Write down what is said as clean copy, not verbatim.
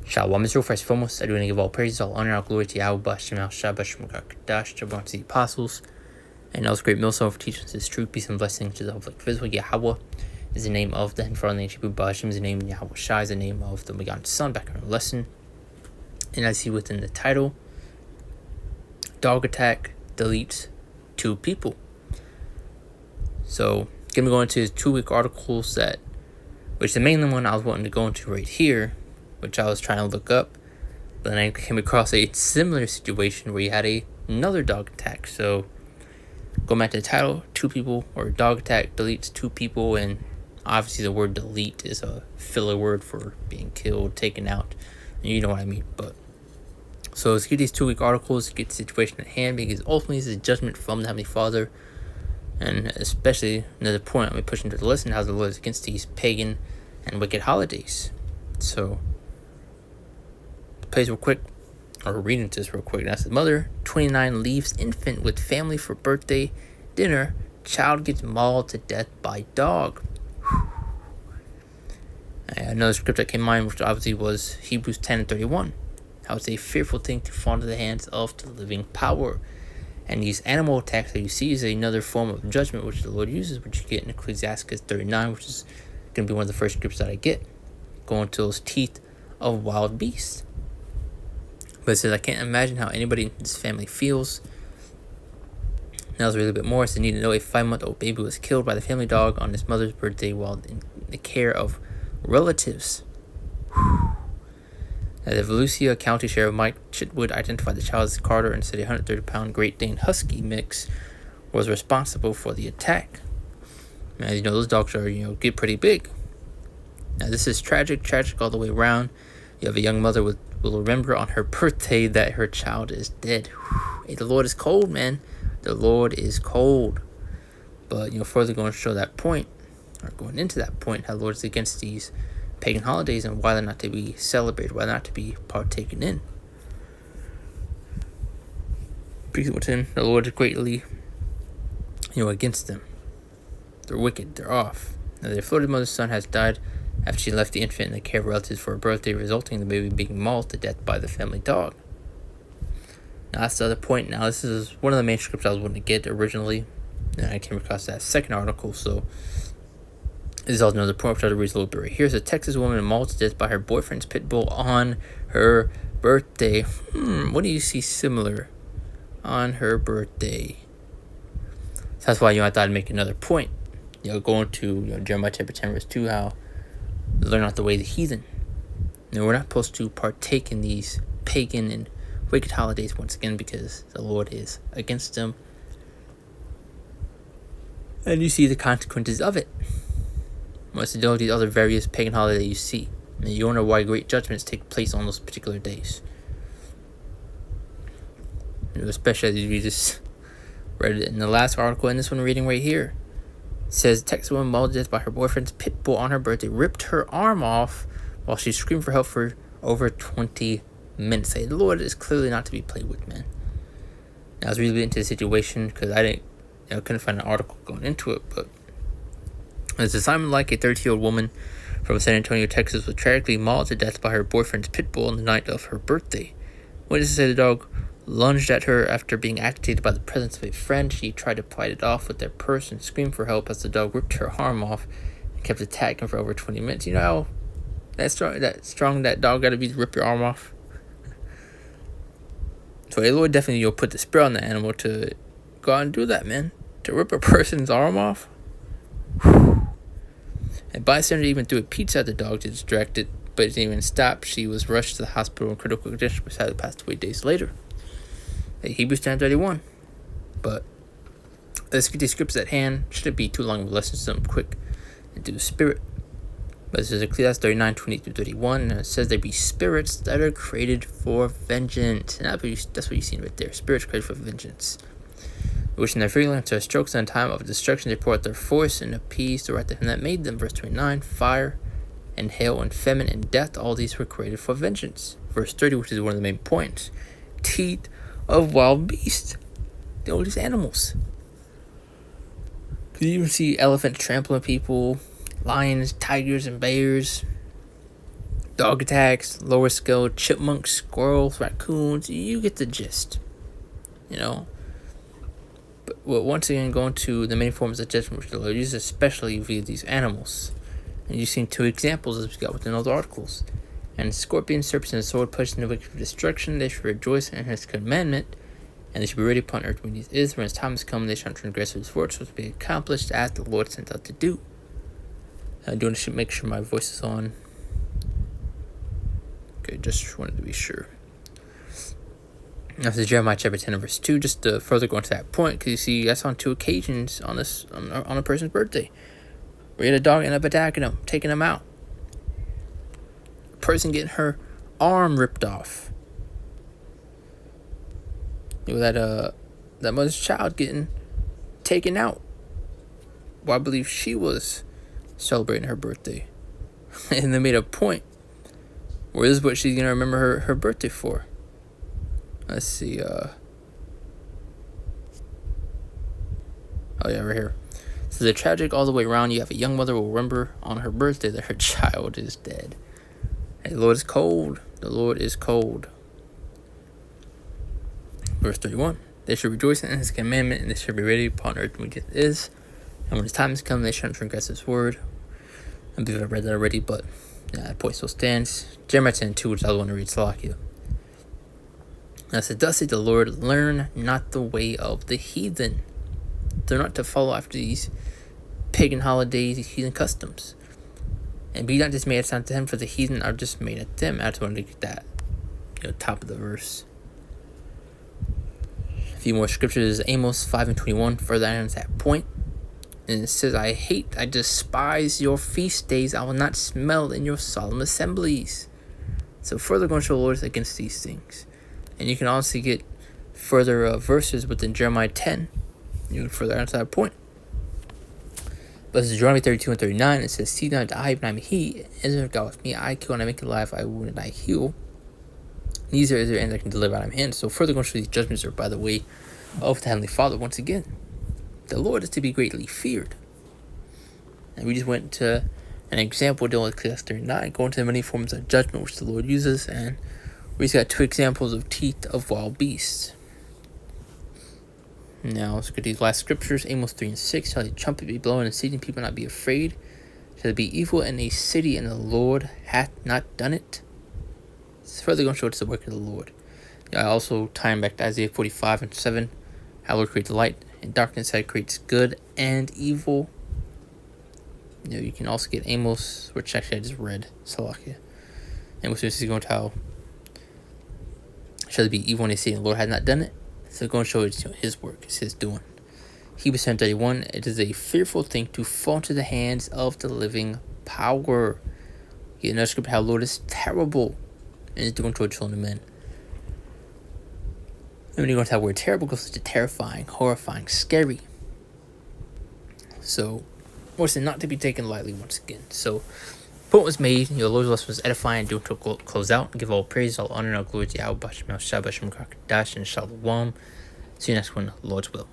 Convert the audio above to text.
Shalom Israel, first and foremost, I do want to give all praises, all honor, all glory to Yahweh, Bashem al Shabbat, Shemagah to the apostles, and all great millstone for teaching us his truth, peace, and blessing to the whole physical. Yahweh is the name of the Henfar name, Bashem is the name, Yahweh Shai is the name of the Megan Son, back in our lesson. And I see within the title, dog attack deletes 2 people. So, gonna go into his 2-week articles which the main one I was wanting to go into right here, which I was trying to look up, but then I came across a similar situation where you had another dog attack. So, going back to the title, 2 people, or dog attack deletes 2 people, and obviously the word delete is a filler word for being killed, taken out, and you know what I mean. But so let's get these 2-week articles, get the situation at hand, because ultimately this is judgment from the Heavenly Father, and especially another point I'm going to push into the lesson, how the Lord is against these pagan and wicked holidays. So, plays real quick, or read into this real quick. That's the mother, 29, leaves infant with family for birthday dinner. Child gets mauled to death by dog. Another script that came to mind, which obviously was Hebrews 10:31. How it's a fearful thing to fall into the hands of the living power. And these animal attacks that you see is another form of judgment which the Lord uses, which you get in Ecclesiastes 39, which is going to be one of the first scripts that I get, going to those teeth of wild beasts. But it says, I can't imagine how anybody in this family feels. Now, there's a little bit more. So, need to know a 5-month-old baby was killed by the family dog on his mother's birthday while in the care of relatives. Now, the Volusia County Sheriff Mike Chitwood identified the child as Carter and said a 130-pound Great Dane Husky mix was responsible for the attack. Now, you know, those dogs are, get pretty big. Now, this is tragic all the way around. You have a young mother will remember on her birthday that her child is dead. Hey, the Lord is cold, man. The Lord is cold. But, further going to show that point, or going into that point, how the Lord is against these pagan holidays and why they're not to be celebrated, why they're not to be partaken in. The Lord is greatly, against them. They're wicked. They're off. Now, their Florida mother's son has died after she left the infant in the care of relatives for her birthday, resulting in the baby being mauled to death by the family dog. Now, that's the other point. Now, this is one of the main scripts I was wanting to get originally, and I came across that second article, so this is also another point, which I'll read a little bit right here. It's a Texas woman mauled to death by her boyfriend's pit bull on her birthday. What do you see similar on her birthday? So that's why, I thought I'd make another point. Going to Jeremiah chapter 10 verse 2, how learn not the way of the heathen. We're not supposed to partake in these pagan and wicked holidays once again, because the Lord is against them. And you see the consequences of it. Once you do these other various pagan holidays that you see, and you wonder why great judgments take place on those particular days. Especially as you just read it in the last article, and this one reading right here. It says, Texas woman mauled to death by her boyfriend's pit bull on her birthday, ripped her arm off while she screamed for help for over 20 minutes. The Lord is clearly not to be played with, man. Now, I was really into the situation because I couldn't find an article going into it, but it's Simon Like, a 30-year-old woman from San Antonio, Texas, was tragically mauled to death by her boyfriend's pit bull on the night of her birthday. Witnesses say the dog lunged at her after being agitated by the presence of a friend. She tried to fight it off with their purse and screamed for help as the dog ripped her arm off and kept attacking for over 20 minutes. You know how strong that dog got to be to rip your arm off? So the Lord definitely put the spirit on the animal to go out and do that, man. To rip a person's arm off. A bystander even threw a pizza at the dog to distract it, but it didn't even stop. She was rushed to the hospital in critical condition, but sadly passed away days later. Hebrews 10:31. But let's get these scripts at hand. Shouldn't be too long of a lesson, so I'm quick into the spirit. But this is Ecclesiastes 39:20-31, and it says there be spirits that are created for vengeance. And that's what you've seen right there. Spirits created for vengeance. Wishing their freelance to strokes in a time of destruction, they pour out their force and appease to right to him that made them. Verse 29, fire and hail and famine and death, all these were created for vengeance. Verse 30, which is one of the main points. Teeth of wild beasts. All these animals. You even see elephants trampling people, lions, tigers, and bears. Dog attacks, lower scale chipmunks, squirrels, raccoons. You get the gist. You know. But once again, going to the many forms of judgment which the Lord uses, especially via these animals. And you've seen two examples as we got within those articles. And scorpions, serpents, and the sword pushed into wicked for destruction. They should rejoice in his commandment, and they should be ready upon earth when he is. When his time has come, they shall transgress his words, which will be accomplished as the Lord sent out to do. I do want to make sure my voice is on. Okay, just wanted to be sure. Now, this is Jeremiah chapter 10 and verse 2, just to further go into that point, because you see, that's on two occasions on a person's birthday. We had a dog end up attacking him, taking him out. A person getting her arm ripped off. You know, that mother's child getting taken out. Well, I believe she was celebrating her birthday. And they made a point where this is what she's going to remember her birthday for. Let's see, oh yeah, right here. So the tragic all the way around, you have a young mother will remember on her birthday that her child is dead. And the Lord is cold. The Lord is cold. Verse 31. They should rejoice in his commandment, and they should be ready upon earth when it is. And when his time has come, they shall not transgress his word. I believe I've read that already, but yeah, that point still stands. Jeremiah 10:2, which I want to read, Salakia. And I said, thus saith the Lord, learn not the way of the heathen. They're not to follow after these pagan holidays, these heathen customs. And be not dismayed at unto him, for the heathen are dismayed at them. I just wanted to get that, top of the verse. A few more scriptures. Amos 5:21 further ends that point. And it says, I despise your feast days. I will not smell in your solemn assemblies. So further going to show the Lord against these things. And you can also get further verses within Jeremiah 10. You can further answer that point. But this is Deuteronomy 32 and 39. It says, see not I, but I am he. Israel God with me. I kill and I make alive. I wound and I heal. These are Israel and I can deliver out of my hand. So further going to show these judgments are by the way of the Heavenly Father once again. The Lord is to be greatly feared. And we just went to an example dealing with Ecclesiastes 39, going to the many forms of judgment which the Lord uses, and we just got two examples of teeth of wild beasts. Now let's go to these last scriptures. Amos 3:6. Shall the trumpet be blown in the city, and people not be afraid? Shall it be evil in a city, and the Lord hath not done it? It's further going to show it's the work of the Lord. I also tying back to Isaiah 45:7. How Lord creates light and darkness, how he creates good and evil. You can also get Amos, which actually I just read, Salakia. Amos is going to how shall it be evil in a city, and the Lord had not done it? So going to show it's his work, it's his doing. Hebrews 10:31. It is a fearful thing to fall into the hands of the living power. Get another scripture how the Lord is terrible and is doing toward children of men. And when you go into that word terrible, it goes to terrifying, horrifying, scary. So, once again, not to be taken lightly once again. So, point was made. The Lord's lesson was edifying. Do to close out. Give all praise, all honor, and all glory to Yahweh, Bashem, Shabbat, Shem, Dash, and Shalom. See you next one, Lord's will.